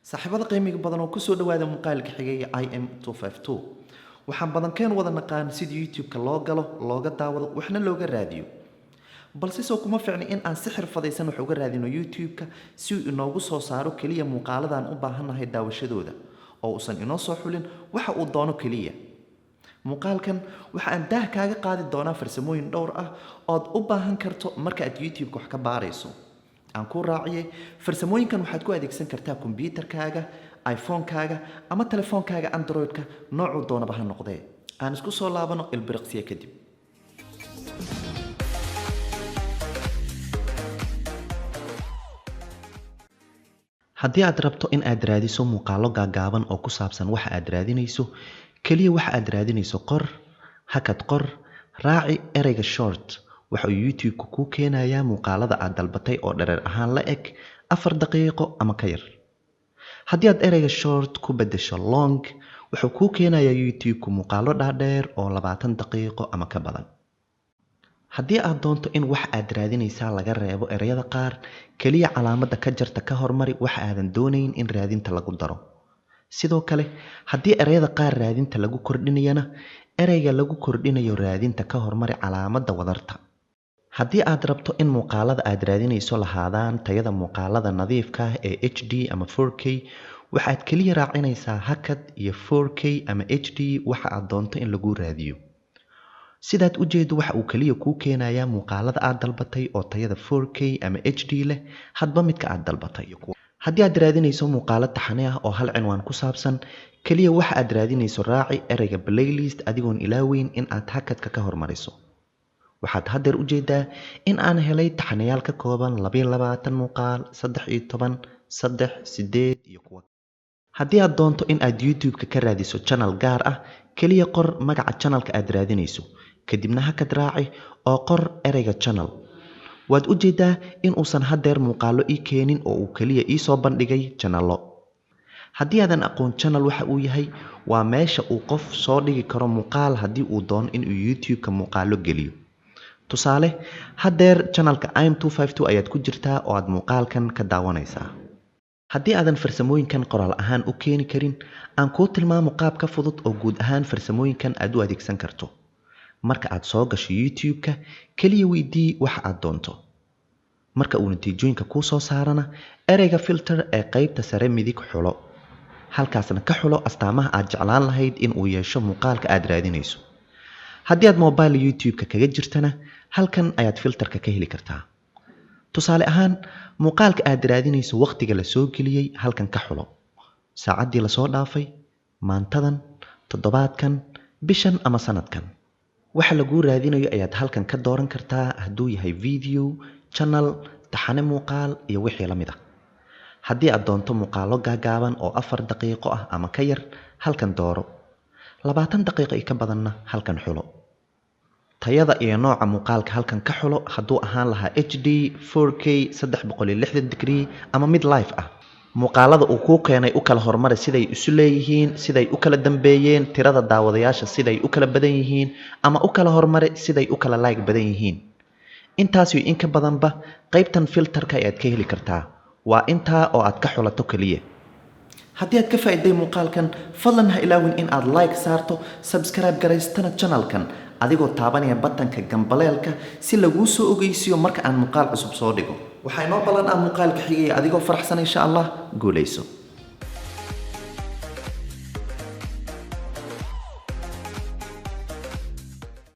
saaxiibada qiimiga badan oo ku soo dhawaada muuqaalka xigay IM252 waxaan badankeen wada naqaan sida YouTube-ka loo galo looga daawado waxna looga raadiyo balse soo kuma fiicna in aan si xirfadaysan wax uga raadino YouTube-ka si uu inoogu soo saaro kaliya muuqaaladan u baahanahay daawashadooda oo uusan inoo soo xulin waxa uu doono kaliya muuqaalkan waxa aan daah kaaga qaadi doonaa farsamooyin dhowr ah oo aad u baahan karto marka aad YouTube-ka wax ka baarayso aan ku raaciyay farsamooyinkan waxaad ku adeegsan kartaa kombiyuutarkaaga iPhone-kaaga ama telefoonkaaga Android-ka noocu doonaba ha noqdee aan isku soo laabano ilbiriqsiya kadib haddii aad rabto in aad raadiso muuqaalo gaagaaban oo ku saabsan waxa aad raadinayso kaliya waxa aad raadinayso qor hakad qor raaci ereyga short waxa uu YouTube-ku ku keenayaa muuqaalada aad dalbatay oo dherer ahaan la eg 4 daqiiqo ama ka yar haddii aad ereyga short ku beddesho long wuxuu ku keenayaa YouTube-ku muuqaalo dhaadheer oo 20 daqiiqo ama ka badan haddii aad doonto in wax aad raadinaysaa laga reebo ereyada qaar kaliya calaamadda ka jarta ka hormari waxa aadan doonayn in raadinta lagu daro sidoo kale haddii ereyada qaar raadinta lagu kordhinayana ereyga lagu kordhinayo raadinta ka hormari calaamadda wadarta haddii aad rabto in muuqaalada aad raadinayso lahaadaan tayada muuqaalada nadiifka ah ee HD ama 4K waxaad kaliya raacinaysaa hakad iyo 4K ama HD waxa aad doonto in lagu raadiyo sidaad u jeedo waxa uu kaliya ku keenayaa muuqaalada aad dalbatay oo tayada 4K ama HD leh hadba midka aad dalbatay haddii aad raadinayso muuqaalo taxane ah oo hal cinwaan ku saabsan kaliya waxa aad raadinayso raaci ereyga playlist adigoon ilaaweyn in aad hakadka ka hormariso waxaad haddeer u jeedaa in aan helay taxanayaal ka kooban 22 muuqaal 13 3 8 iyo kuwa haddii aad doonto in aad YouTube-ka ka raadiso channel gaar ah kaliya qor magaca channelka aad raadinayso kadibna hakad raaci oo qor ereyga channel waad u jeedaa in uusan haddeer muuqaalo ii keenin oo uu kaliya ii soo bandhigay channelo haddii aadan aqoon channel waxa uu yahay waa meesha uu qof soo dhigi karo muuqaal haddii uu doono in uu YouTube-ka muuqaalo geliyo tusaale haddeer channelka IM252 ayaad ku jirtaa oo aad muuqaalkan ka daawanaysaa haddii aadan farsamooyinkan qoraal ahaan u keeni karin aan kuu tilmaamo qaab ka fudud oo guud ahaan farsamooyinkan aad u adeegsan karto marka aad soo gasho YouTube-ka kaliya weydii waxa aad doonto marka uu natiijooyinka kuu soo saarana ereyga filter ee qaybta sare midig xulo halkaasna ka xulo astaamaha aad jeclaan lahayd in uu yeesho muuqaalka aad raadinayso haddii aad mobile YouTube-ka kaga jirtana halkan ayaad filterka ka heli kartaa tusaale ahaan muuqaalka aad raadinayso waqtiga la soo geliyay halkan ka xulo saacaddii la soo dhaafay maantadan toddobaadkan bishan ama sanadkan waxa lagu raadinayo ayaad halkan ka dooran kartaa hadduu yahay video channel taxane muuqaal iyo wixii la mid ah haddii aad doonto muuqaalo gaagaaban oo 4 daqiiqo ah ama ka yar halkan dooro 20 daqiiqo ka badanna halkan xulo tayada iyo nooca muuqaalka halkan ka xulo hadduu ahaan lahaa HD 4K 360 degree ama mid live ah muuqaalada uu ku keenay u kala hormaray siday isu leeyihiin siday u kala dambeeyeen tirada daawadayaasha siday u kala badan yihiin ama u kala hormaray siday u kala like badan yihiin intaas iyo in ka badanba qaybtan filterka ayaad ka heli kartaa waa intaa oo aad ka xulato kaliya haddii aad ka faa'iiday muuqaalkan fadlan ha ilaawin in aad like saarto subscribe garaystana channelkan adigoo taabanaya batanka gambaleelka si laguu soo ogeysiyo marka aan muuqaal cusub soo dhigo waxaa inoo ballan ah muuqaalka xigaya adigoo faraxsan insha Allah guuleyso